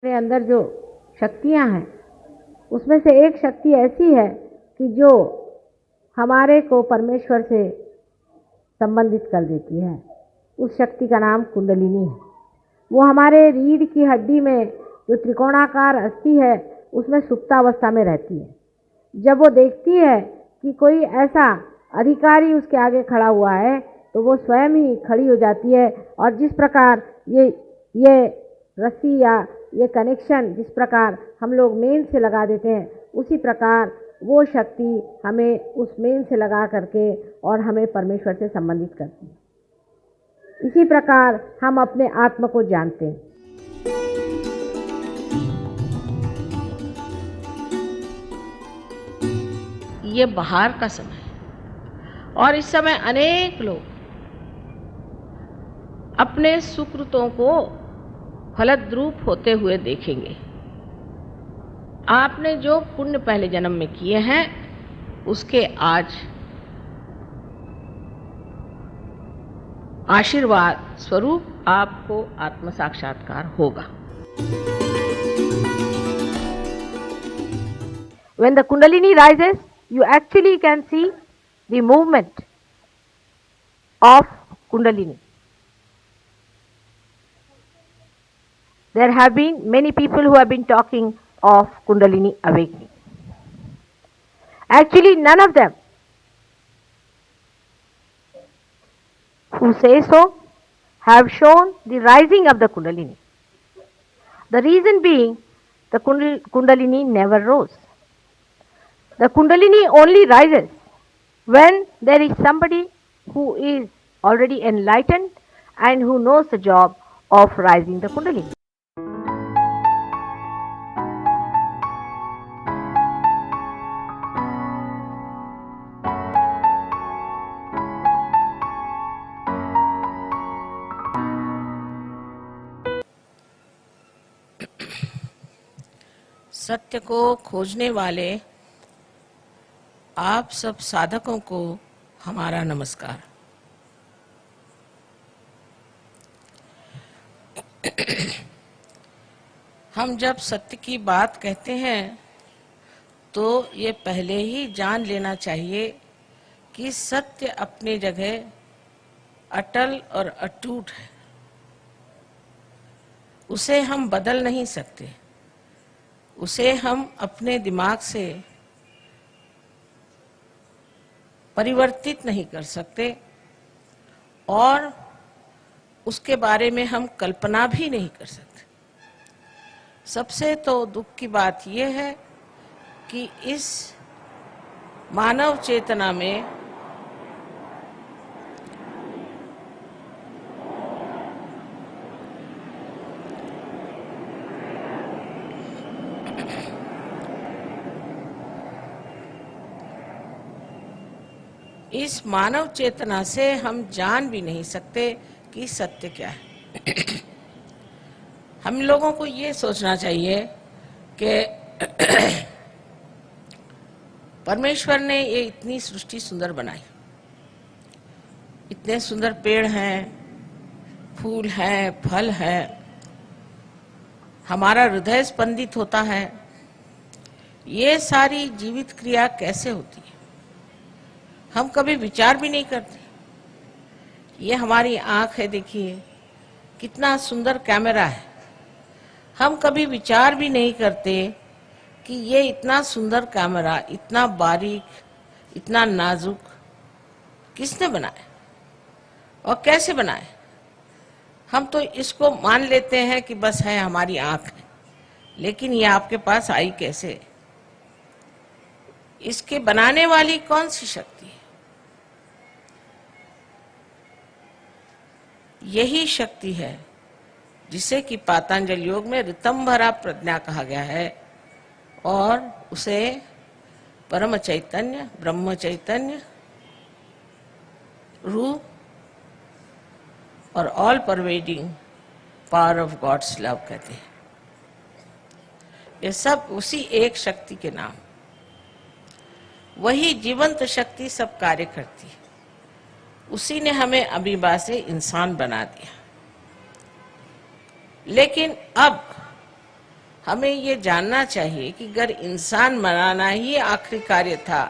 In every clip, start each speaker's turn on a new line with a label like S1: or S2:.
S1: अपने अंदर जो शक्तियां हैं उसमें से एक शक्ति ऐसी है कि जो हमारे को परमेश्वर से संबंधित कर देती है। उस शक्ति का नाम कुंडलिनी है। वो हमारे रीढ़ की हड्डी में जो त्रिकोणाकार अस्थि है उसमें सुप्तावस्था में रहती है। जब वो देखती है कि कोई ऐसा अधिकारी उसके आगे खड़ा हुआ है तो वो स्वयं ही खड़ी हो जाती है और जिस प्रकार ये रस्सी या ये कनेक्शन जिस प्रकार हम लोग मेन से लगा देते हैं उसी प्रकार वो शक्ति हमें उस मेन से लगा करके और हमें परमेश्वर से संबंधित करती है। इसी प्रकार हम अपने आत्मा को जानते हैं।
S2: ये बहार का समय है और इस समय अनेक लोग अपने सुकृतों को फलद्रूप होते हुए देखेंगे। आपने जो पुण्य पहले जन्म में किए हैं उसके आज आशीर्वाद स्वरूप आपको आत्म साक्षात्कार होगा।
S1: When the Kundalini rises, you actually can see the movement of Kundalini. There have been many people who have been talking of Kundalini awakening. Actually, none of them who say so have shown the rising of the Kundalini. The reason being, the Kundalini never rose. The Kundalini only rises when there is somebody who is already enlightened and who knows the job of rising the Kundalini.
S2: सत्य को खोजने वाले आप सब साधकों को हमारा नमस्कार। हम जब सत्य की बात कहते हैं तो ये पहले ही जान लेना चाहिए कि सत्य अपनी जगह अटल और अटूट है। उसे हम बदल नहीं सकते, उसे हम अपने दिमाग से परिवर्तित नहीं कर सकते और उसके बारे में हम कल्पना भी नहीं कर सकते। सबसे तो दुख की बात यह है कि इस मानव चेतना में से हम जान भी नहीं सकते कि सत्य क्या है। हम लोगों को ये सोचना चाहिए कि परमेश्वर ने ये इतनी सृष्टि सुंदर बनाई, इतने सुंदर पेड़ हैं, फूल हैं, फल हैं, हमारा हृदय स्पंदित होता है। ये सारी जीवित क्रिया कैसे होती है हम कभी विचार भी नहीं करते। ये हमारी आंख है, देखिए कितना सुंदर कैमरा है। हम कभी विचार भी नहीं करते कि ये इतना सुंदर कैमरा, इतना बारीक, इतना नाजुक किसने बनाया और कैसे बनाया। हम तो इसको मान लेते हैं कि बस है, हमारी आंख है, लेकिन ये आपके पास आई कैसे? इसके बनाने वाली कौन सी शक्ति है? यही शक्ति है जिसे कि पातंजल योग में ऋतंभरा प्रज्ञा कहा गया है और उसे परम चैतन्य, ब्रह्म चैतन्य, रूप और all pervading power of God's love कहते हैं। ये सब उसी एक शक्ति के नाम, वही जीवंत शक्ति सब कार्य करती है। उसी ने हमें अमीबा से इंसान बना दिया। लेकिन अब हमें ये जानना चाहिए कि अगर इंसान बनाना ही आखिरी कार्य था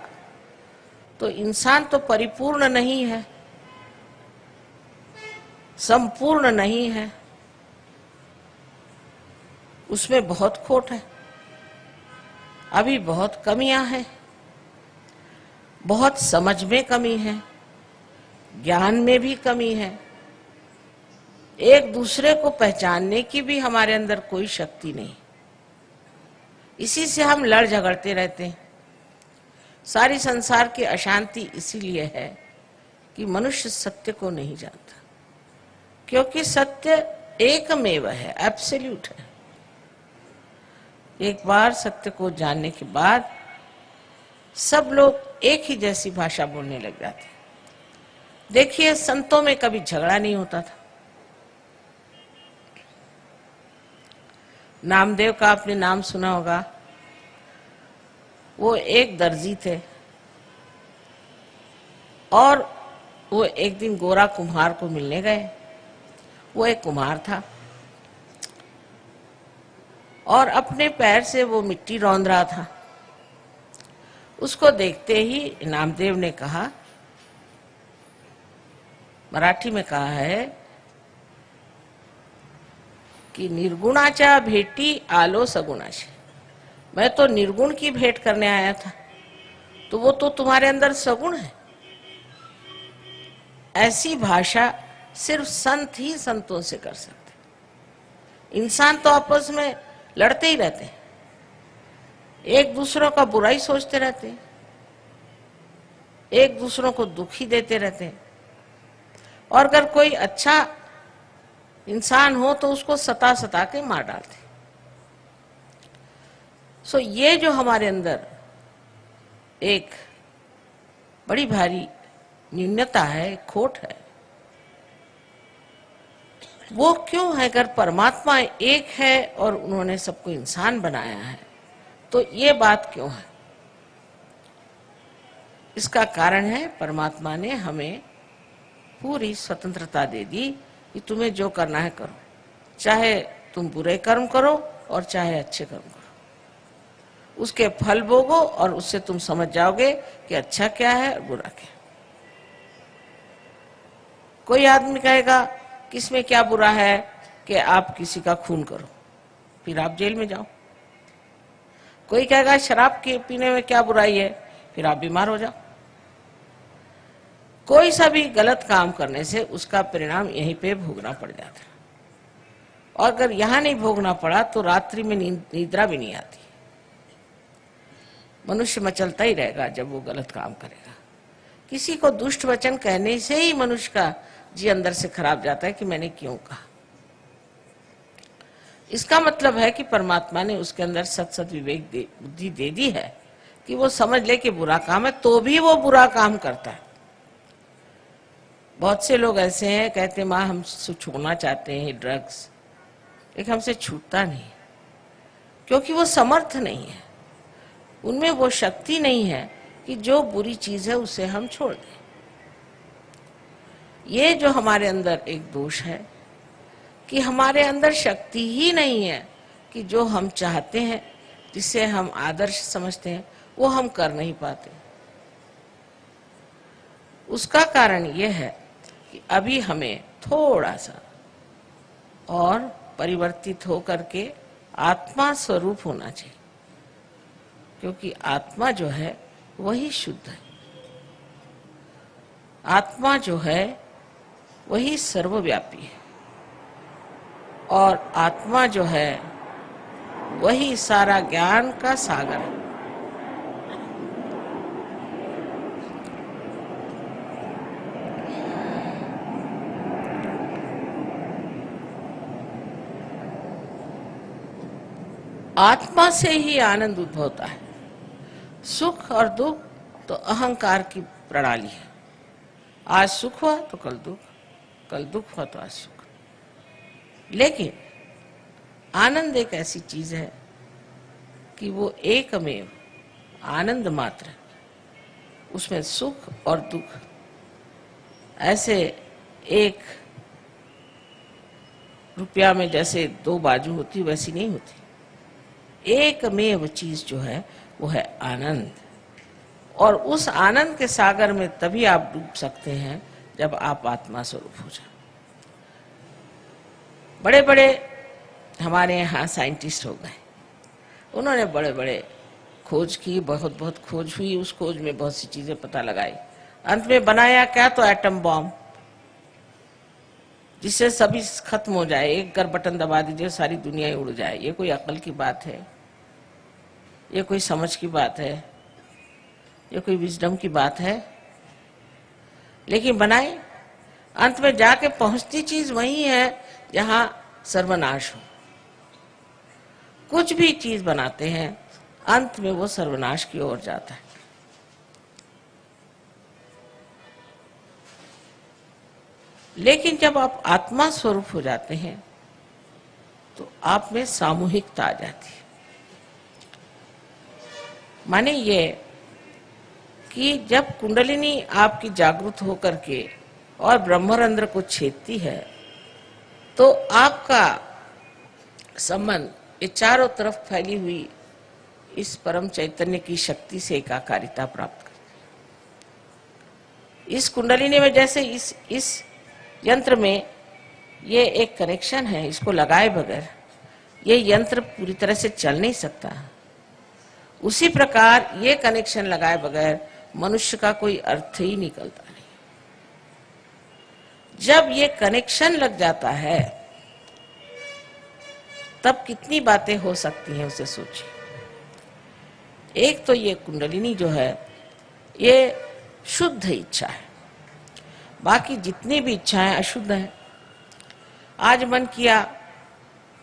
S2: तो इंसान तो परिपूर्ण नहीं है, संपूर्ण नहीं है, उसमें बहुत खोट है, अभी बहुत कमियां हैं, बहुत समझ में कमी है, ज्ञान में भी कमी है, एक दूसरे को पहचानने की भी हमारे अंदर कोई शक्ति नहीं। इसी से हम लड़ झगड़ते रहते हैं। सारी संसार की अशांति इसीलिए है कि मनुष्य सत्य को नहीं जानता, क्योंकि सत्य एकमेव है, एब्सोल्यूट है। एक बार सत्य को जानने के बाद सब लोग एक ही जैसी भाषा बोलने लग जाते हैं। देखिए, संतों में कभी झगड़ा नहीं होता था। नामदेव का आपने नाम सुना होगा। वो एक दर्जी थे और वो एक दिन गोरा कुम्हार को मिलने गए। वो एक कुम्हार था और अपने पैर से वो मिट्टी रौंद रहा था। उसको देखते ही नामदेव ने कहा, मराठी में कहा है कि निर्गुणाच्या भेटी आलो सगुणाशी। मैं तो निर्गुण की भेंट करने आया था, तो वो तो तुम्हारे अंदर सगुण है। ऐसी भाषा सिर्फ संत ही संतों से कर सकते। इंसान तो आपस में लड़ते ही रहते हैं, एक दूसरों का बुराई सोचते रहते हैं, एक दूसरों को दुखी देते रहते हैं, और अगर कोई अच्छा इंसान हो तो उसको सता सता के मार डालते। सो ये जो हमारे अंदर एक बड़ी भारी न्यूनता है, खोट है, वो क्यों है? अगर परमात्मा एक है और उन्होंने सबको इंसान बनाया है, तो ये बात क्यों है? इसका कारण है परमात्मा ने हमें पूरी स्वतंत्रता दे दी कि तुम्हें जो करना है करो, चाहे तुम बुरे कर्म करो और चाहे अच्छे कर्म करो। उसके फल भोगो और उससे तुम समझ जाओगे कि अच्छा क्या है और बुरा क्या है। कोई आदमी कहेगा कि इसमें क्या बुरा है कि आप किसी का खून करो, फिर आप जेल में जाओ। कोई कहेगा शराब के पीने में क्या बुराई है, फिर आप बीमार हो जाओ। कोई सा भी गलत काम करने से उसका परिणाम यहीं पे भोगना पड़ जाता है, और अगर यहां नहीं भोगना पड़ा तो रात्रि में निद्रा भी नहीं आती। मनुष्य मचलता ही रहेगा जब वो गलत काम करेगा। किसी को दुष्ट वचन कहने से ही मनुष्य का जी अंदर से खराब जाता है कि मैंने क्यों कहा। इसका मतलब है कि परमात्मा ने उसके अंदर सत विवेक बुद्धि दे दी है कि वो समझ ले कि बुरा काम है, तो भी वो बुरा काम करता है। बहुत से लोग ऐसे हैं, कहते माँ हम छोड़ना चाहते हैं ड्रग्स, लेकिन हमसे छूटता नहीं, क्योंकि वो समर्थ नहीं है, उनमें वो शक्ति नहीं है कि जो बुरी चीज है उसे हम छोड़ दें। ये जो हमारे अंदर एक दोष है कि हमारे अंदर शक्ति ही नहीं है कि जो हम चाहते हैं, जिसे हम आदर्श समझते हैं, वो हम कर नहीं पाते। उसका कारण यह है कि अभी हमें थोड़ा सा और परिवर्तित होकर के आत्मा स्वरूप होना चाहिए, क्योंकि आत्मा जो है वही शुद्ध है। आत्मा जो है वही सर्वव्यापी है, और आत्मा जो है वही सारा ज्ञान का सागर है। आत्मा से ही आनंद उद्भवता है। सुख और दुख तो अहंकार की प्रणाली है। आज सुख हुआ तो कल दुख, कल दुख हुआ तो आज सुख। लेकिन आनंद एक ऐसी चीज है कि वो एकमेव आनंद मात्र है, उसमें सुख और दुख ऐसे एक रुपया में जैसे दो बाजू होती वैसी नहीं होती। एकमेव चीज जो है वो है आनंद। और उस आनंद के सागर में तभी आप डूब सकते हैं जब आप आत्मा स्वरूप हो जाए। बड़े बड़े हमारे यहाँ साइंटिस्ट हो गए, उन्होंने बड़े बड़े खोज की, बहुत बहुत खोज हुई, उस खोज में बहुत सी चीजें पता लगाई। अंत में बनाया क्या? तो एटम बॉम्ब, जिससे सभी खत्म हो जाए। एक कर बटन दबा दीजिए, सारी दुनिया ही उड़ जाए। ये कोई अकल की बात है? ये कोई समझ की बात है? ये कोई विजडम की बात है? लेकिन बनाए, अंत में जाके पहुंचती चीज वही है जहां सर्वनाश हो। कुछ भी चीज बनाते हैं, अंत में वो सर्वनाश की ओर जाता है। लेकिन जब आप आत्मा स्वरूप हो जाते हैं तो आप में सामूहिकता आ जाती है। माने ये कि जब कुंडलिनी आपकी जागृत होकर के और ब्रह्मरंध्र को छेदती है तो आपका संबंध ये चारों तरफ फैली हुई इस परम चैतन्य की शक्ति से एकाकारिता प्राप्त करती है। इस कुंडलिनी में जैसे इस यंत्र में ये एक कनेक्शन है, इसको लगाए बगैर ये यंत्र पूरी तरह से चल नहीं सकता। उसी प्रकार ये कनेक्शन लगाए बगैर मनुष्य का कोई अर्थ ही निकलता नहीं। जब ये कनेक्शन लग जाता है तब कितनी बातें हो सकती हैं, उसे सोचिए। एक तो ये कुंडलिनी जो है ये शुद्ध इच्छा है, बाकी जितनी भी इच्छाएं अशुद्ध हैं। आज मन किया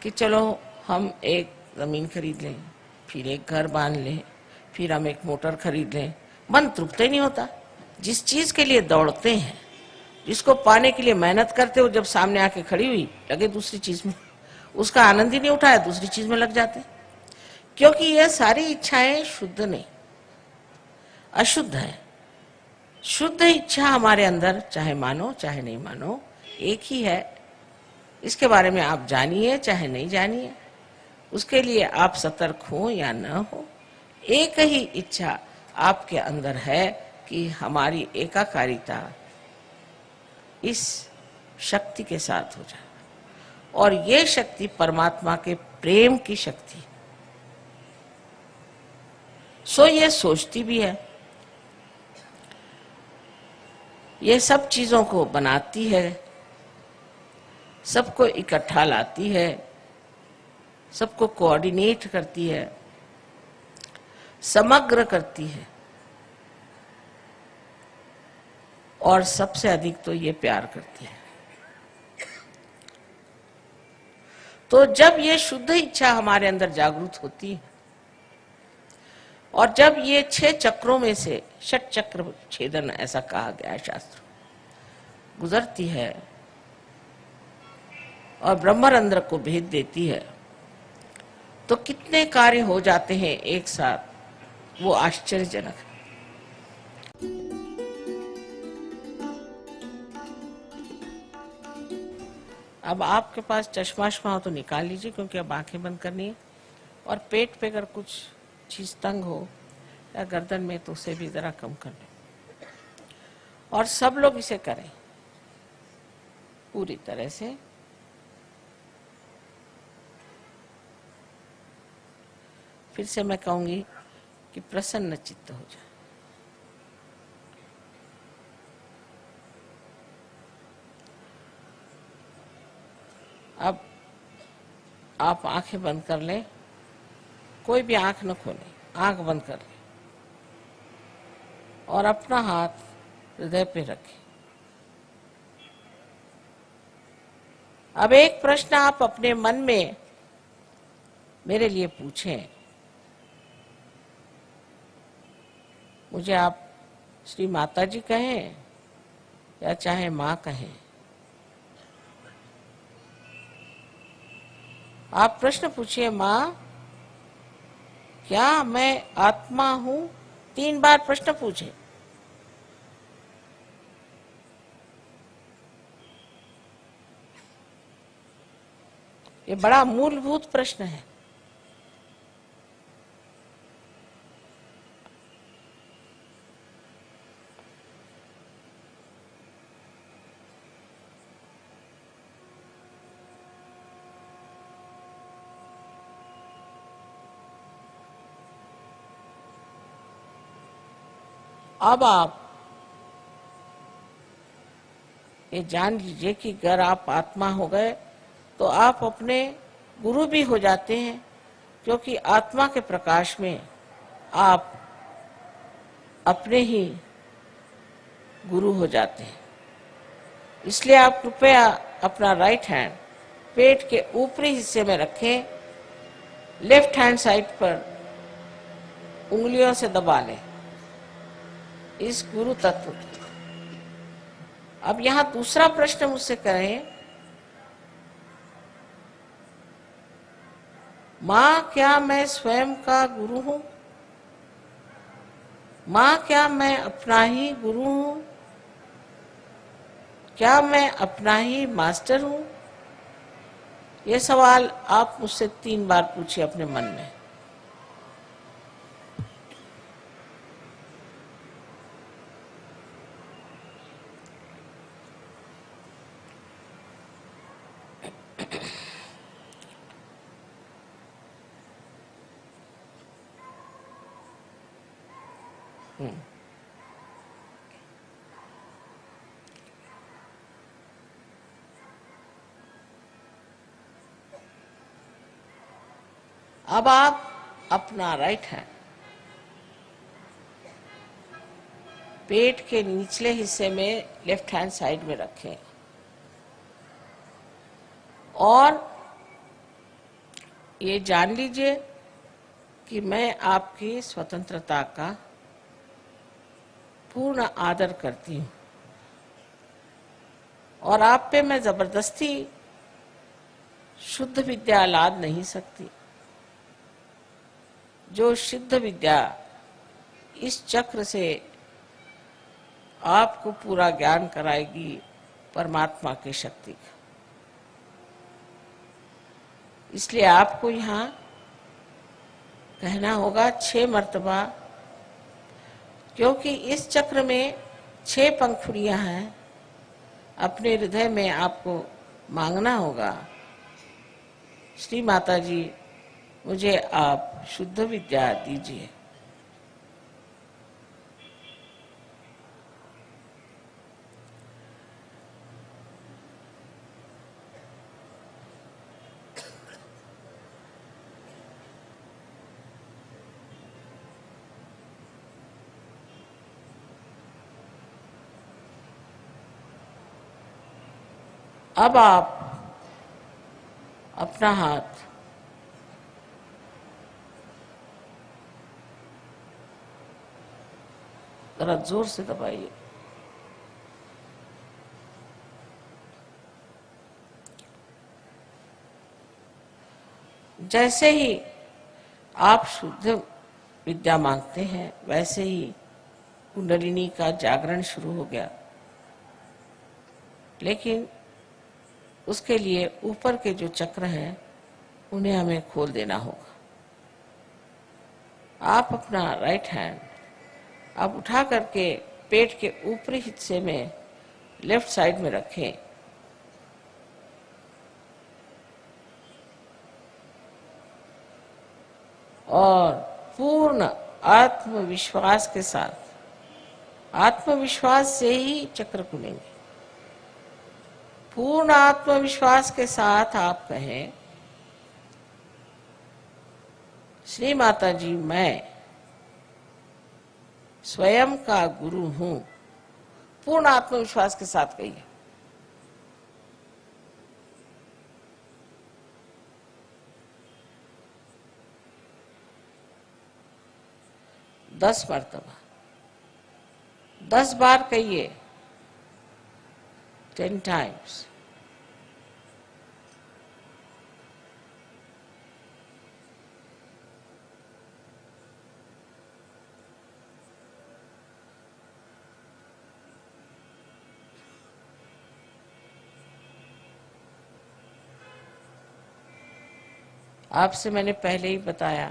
S2: कि चलो हम एक जमीन खरीद लें, फिर एक घर बांध लें, फिर हम एक मोटर खरीद लें, मन तृप्त ही नहीं होता। जिस चीज के लिए दौड़ते हैं, जिसको पाने के लिए मेहनत करते हो, जब सामने आके खड़ी हुई लगे दूसरी चीज में, उसका आनंद ही नहीं उठाया, दूसरी चीज में लग जाते। क्योंकि ये सारी इच्छाएं शुद्ध नहीं, अशुद्ध है। शुद्ध इच्छा हमारे अंदर, चाहे मानो चाहे नहीं मानो, एक ही है। इसके बारे में आप जानिए चाहे नहीं जानिए, उसके लिए आप सतर्क हो या न हो, एक ही इच्छा आपके अंदर है कि हमारी एकाकारिता इस शक्ति के साथ हो जाए। और ये शक्ति परमात्मा के प्रेम की शक्ति, सो ये सोचती भी है, ये सब चीजों को बनाती है, सबको इकट्ठा लाती है, सबको कोऑर्डिनेट करती है, समग्र करती है, और सबसे अधिक तो ये प्यार करती है। तो जब ये शुद्ध इच्छा हमारे अंदर जागृत होती है और जब ये 6 चक्रों में से षट चक्र छेदन ऐसा कहा गया है शास्त्र, गुजरती है और ब्रह्मरंध्र को भेद देती है, तो कितने कार्य हो जाते हैं एक साथ, वो आश्चर्यजनक है। अब आपके पास चश्मा हो तो निकाल लीजिए, क्योंकि अब आंखें बंद करनी है। और पेट पे अगर कुछ चीज तंग हो या गर्दन में तो उसे भी जरा कम कर लें। और सब लोग इसे करें पूरी तरह से। फिर से मैं कहूंगी कि प्रसन्न चित्त हो जाए। अब आप आंखें बंद कर लें, कोई भी आंख न खोलें, आंख बंद कर लें और अपना हाथ हृदय पे रखें। अब एक प्रश्न आप अपने मन में मेरे लिए पूछें। मुझे आप श्री माता जी कहें या चाहे माँ कहें, आप प्रश्न पूछिए, माँ क्या मैं आत्मा हूं? 3 बार प्रश्न पूछे। ये बड़ा मूलभूत प्रश्न है। अब आप ये जान लीजिए कि अगर आप आत्मा हो गए तो आप अपने गुरु भी हो जाते हैं, क्योंकि आत्मा के प्रकाश में आप अपने ही गुरु हो जाते हैं। इसलिए आप कृपया अपना राइट हैंड पेट के ऊपरी हिस्से में रखें, लेफ्ट हैंड साइड पर उंगलियों से दबा लें इस गुरु तत्व को। अब यहां दूसरा प्रश्न मुझसे करें, मां क्या मैं स्वयं का गुरु हूं? मां क्या मैं अपना ही गुरु हूं? क्या मैं अपना ही मास्टर हूं? ये सवाल आप मुझसे 3 बार पूछिए अपने मन में। अब आप अपना राइट हैंड पेट के निचले हिस्से में लेफ्ट हैंड साइड में रखें और ये जान लीजिए कि मैं आपकी स्वतंत्रता का पूर्ण आदर करती हूं और आप पे मैं जबरदस्ती शुद्ध विद्या लाद नहीं सकती। जो शुद्ध विद्या इस चक्र से आपको पूरा ज्ञान कराएगी परमात्मा की शक्ति का। इसलिए आपको यहाँ कहना होगा 6 मर्तबा, क्योंकि इस चक्र में 6 पंखुड़ियां हैं। अपने हृदय में आपको मांगना होगा, श्री माता जी मुझे आप शुद्ध विद्या दीजिए। अब आप अपना हाथ जरा जोर से दबाइए। जैसे ही आप शुद्ध विद्या मांगते हैं वैसे ही कुंडलिनी का जागरण शुरू हो गया, लेकिन उसके लिए ऊपर के जो चक्र हैं उन्हें हमें खोल देना होगा। आप अपना राइट हैंड आप उठा करके पेट के ऊपरी हिस्से में लेफ्ट साइड में रखें और पूर्ण आत्मविश्वास के साथ, आत्मविश्वास से ही चक्र खुलेंगे। पूर्ण आत्मविश्वास के साथ आप कहें, श्री माता जी मैं स्वयं का गुरु हूं। पूर्ण आत्मविश्वास के साथ कहिए। दस मर्तबा 10 बार कहिए, 10 times। आपसे मैंने पहले ही बताया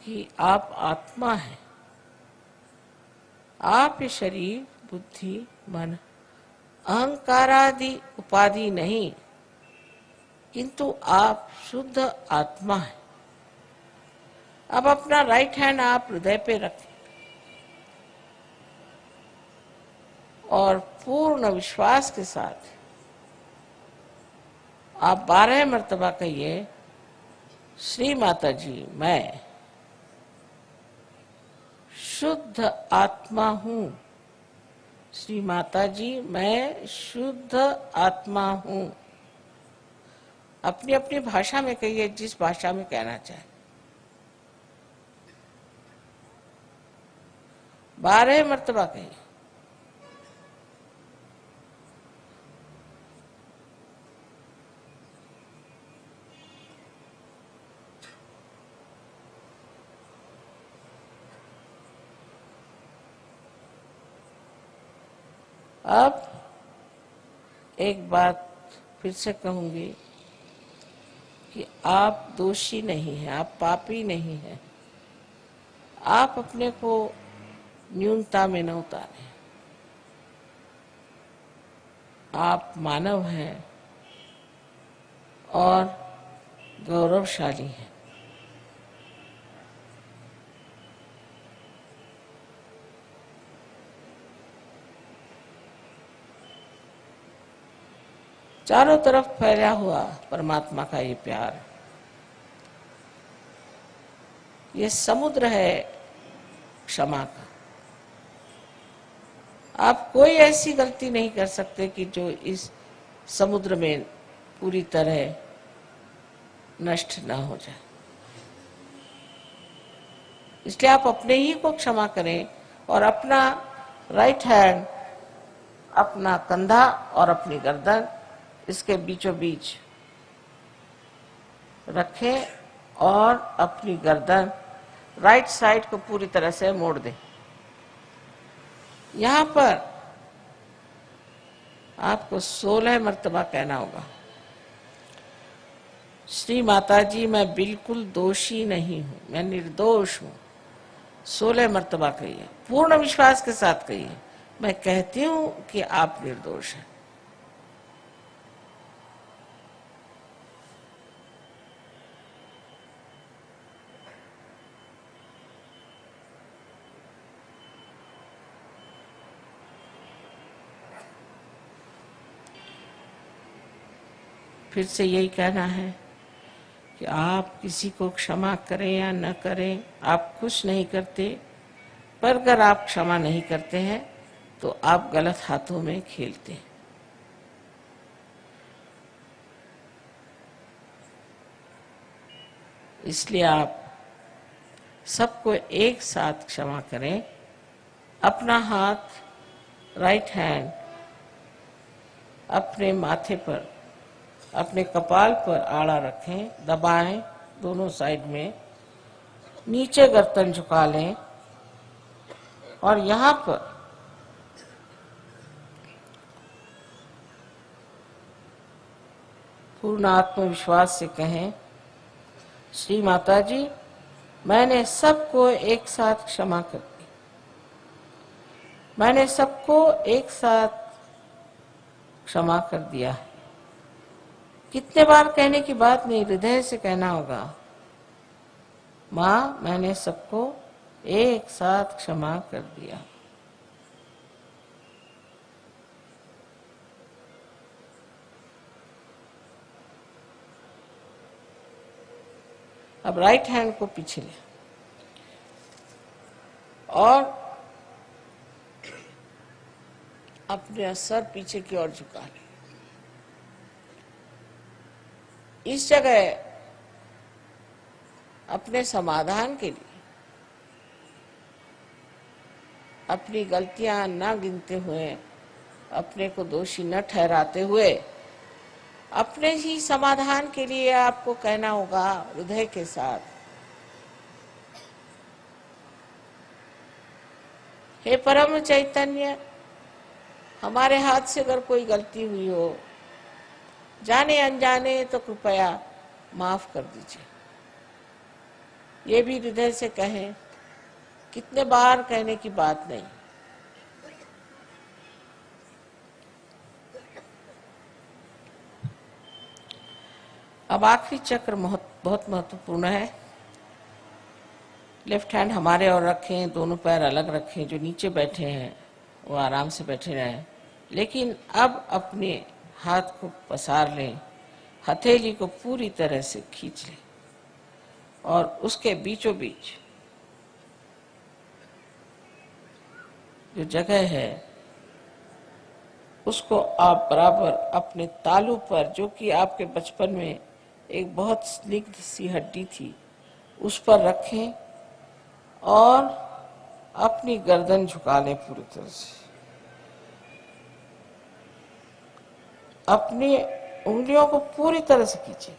S2: कि आप आत्मा हैं। आप ये शरीर, बुद्धि, मन, अहंकार आदि उपाधि नहीं, किंतु आप शुद्ध आत्मा हैं। अब अपना राइट हैंड आप हृदय पे रखें और पूर्ण विश्वास के साथ आप 12 मर्तबा कहिए, श्री माता जी मैं शुद्ध आत्मा हूँ। श्री माता जी मैं शुद्ध आत्मा हूँ। अपनी अपनी भाषा में कहिए, जिस भाषा में कहना चाहे। 12 मर्तबा कहिए। अब एक बात फिर से कहूंगी कि आप दोषी नहीं हैं, आप पापी नहीं हैं। आप अपने को न्यूनता में न उतारें। आप मानव हैं और गौरवशाली हैं। चारों तरफ फैला हुआ परमात्मा का ये प्यार, ये समुद्र है क्षमा का। आप कोई ऐसी गलती नहीं कर सकते कि जो इस समुद्र में पूरी तरह नष्ट ना हो जाए। इसलिए आप अपने ही को क्षमा करें और अपना राइट हैंड, अपना कंधा और अपनी गर्दन इसके बीचों बीच रखें और अपनी गर्दन राइट साइड को पूरी तरह से मोड़ दें। यहां पर आपको 16 मर्तबा कहना होगा, श्री माता जी मैं बिल्कुल दोषी नहीं हूं, मैं निर्दोष हूं। 16 मर्तबा कहिए, पूर्ण विश्वास के साथ कहिए, मैं कहती हूं कि आप निर्दोष हैं। फिर से यही कहना है कि आप किसी को क्षमा करें या न करें, आप कुछ नहीं करते, पर अगर आप क्षमा नहीं करते हैं तो आप गलत हाथों में खेलते हैं। इसलिए आप सबको एक साथ क्षमा करें। अपना हाथ राइट हैंड अपने माथे पर, अपने कपाल पर आड़ा रखें, दबाएं दोनों साइड में, नीचे गर्दन झुका लें और यहाँ पर पूर्ण आत्मविश्वास से कहें, श्री माता जी मैंने सबको एक साथ क्षमा कर दी। मैंने सबको एक साथ क्षमा कर दिया है। कितने बार कहने की बात नहीं, हृदय से कहना होगा, माँ मैंने सबको एक साथ क्षमा कर दिया। अब राइट हैंड को पीछे ले और अपने सर पीछे की ओर झुका ले। इस जगह अपने समाधान के लिए, अपनी गलतियां न गिनते हुए, अपने को दोषी न ठहराते हुए, अपने ही समाधान के लिए आपको कहना होगा हृदय के साथ, हे परम चैतन्य, हमारे हाथ से अगर कोई गलती हुई हो, जाने अनजाने, तो कृपया माफ कर दीजिए। ये भी हृदय से कहें, कितने बार कहने की बात नहीं। अब आखिरी चक्र बहुत महत्वपूर्ण है। लेफ्ट हैंड हमारे और रखें, दोनों पैर अलग रखें जो नीचे बैठे हैं, वो आराम से बैठे रहें, लेकिन अब अपने हाथ को पसार लें, हथेली को पूरी तरह से खींच लें और उसके बीचों बीच जो जगह है उसको आप बराबर अपने तालू पर, जो कि आपके बचपन में एक बहुत स्निग्ध सी हड्डी थी, उस पर रखें और अपनी गर्दन झुका लें पूरी तरह से। अपनी उंगलियों को पूरी तरह से खींचें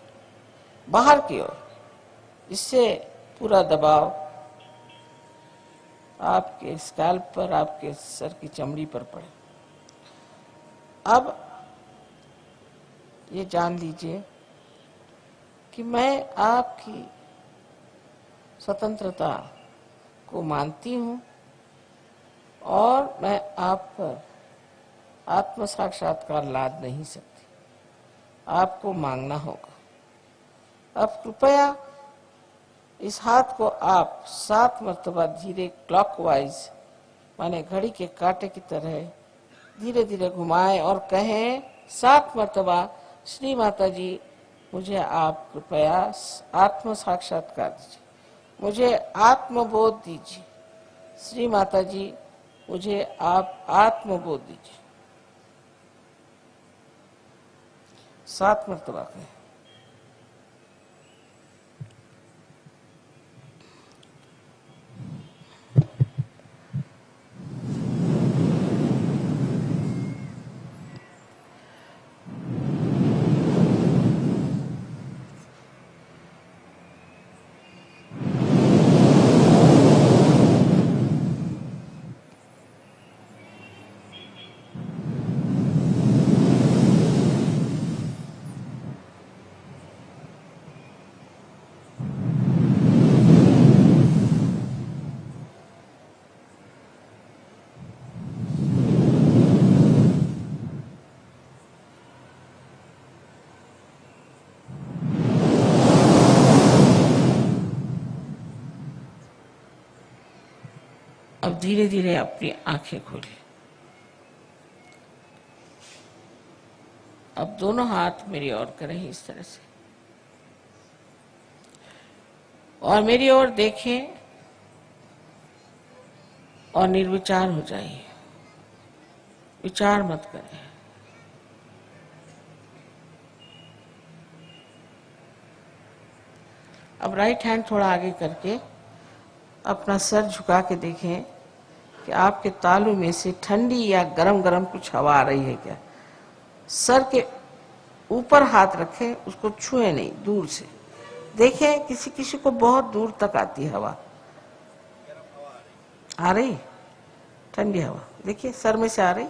S2: बाहर की ओर, इससे पूरा दबाव आपके स्कैल्प पर, आपके सर की चमड़ी पर पड़े। अब ये जान लीजिए कि मैं आपकी स्वतंत्रता को मानती हूं और मैं आप पर आत्म साक्षात्कार लाद नहीं सकती, आपको मांगना होगा। अब कृपया इस हाथ को आप 7 मर्तबा धीरे क्लॉकवाइज, माने घड़ी के कांटे की तरह धीरे धीरे घुमाएं और कहें 7 मर्तबा, श्री माता जी मुझे आप कृपया आत्म साक्षात्कार दीजिए, मुझे आत्मबोध दीजिए, श्री माता जी मुझे आप आत्मबोध दीजिए। 7 मर्तबा कहें। अब धीरे धीरे अपनी आंखें खोलें। अब दोनों हाथ मेरी ओर करें इस तरह से और मेरी ओर देखें और निर्विचार हो जाइए, विचार मत करें। अब राइट हैंड थोड़ा आगे करके अपना सर झुका के देखें कि आपके तालू में से ठंडी या गरम गरम कुछ हवा आ रही है क्या। सर के ऊपर हाथ रखें, उसको छुए नहीं, दूर से देखें। किसी किसी को बहुत दूर तक आती है हवा, आ रही ठंडी हवा, देखिए सर में से आ रही।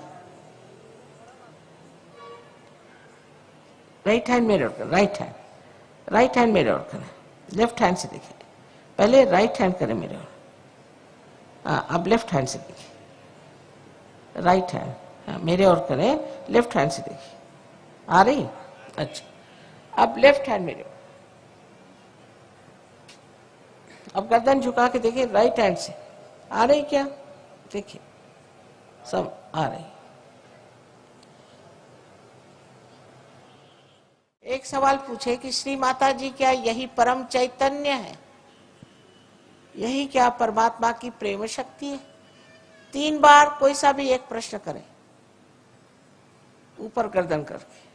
S2: राइट हैंड मेरे ओर करें, राइट हैंड मेरे ओर करें, लेफ्ट हैंड से देखिए। पहले राइट हैंड करें मेरे ओर, अब लेफ्ट हैंड से देखिए। राइट हैंड मेरे ओर करें, लेफ्ट हैंड से देखिए, आ रही। अच्छा, अब लेफ्ट हैंड मेरे ओर। अब गर्दन झुका के देखिए, राइट हैंड से आ रही क्या, देखिए सब आ रही। एक सवाल पूछे कि श्री माता जी क्या यही परम चैतन्य है, यही क्या परमात्मा की प्रेम शक्ति है? 3 बार कोई सा भी एक प्रश्न करें, ऊपर गर्दन करके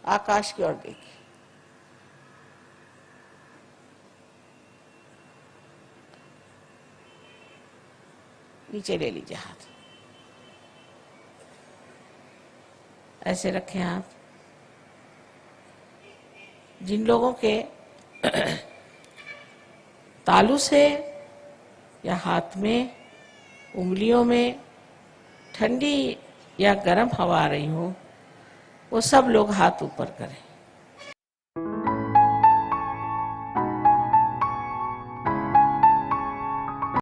S2: आकाश की ओर देखिए। नीचे ले लीजिए हाथ, ऐसे रखें हाथ। जिन लोगों के तालू से या हाथ में, उंगलियों में ठंडी या गर्म हवा आ रही हो, वो सब लोग हाथ ऊपर करें।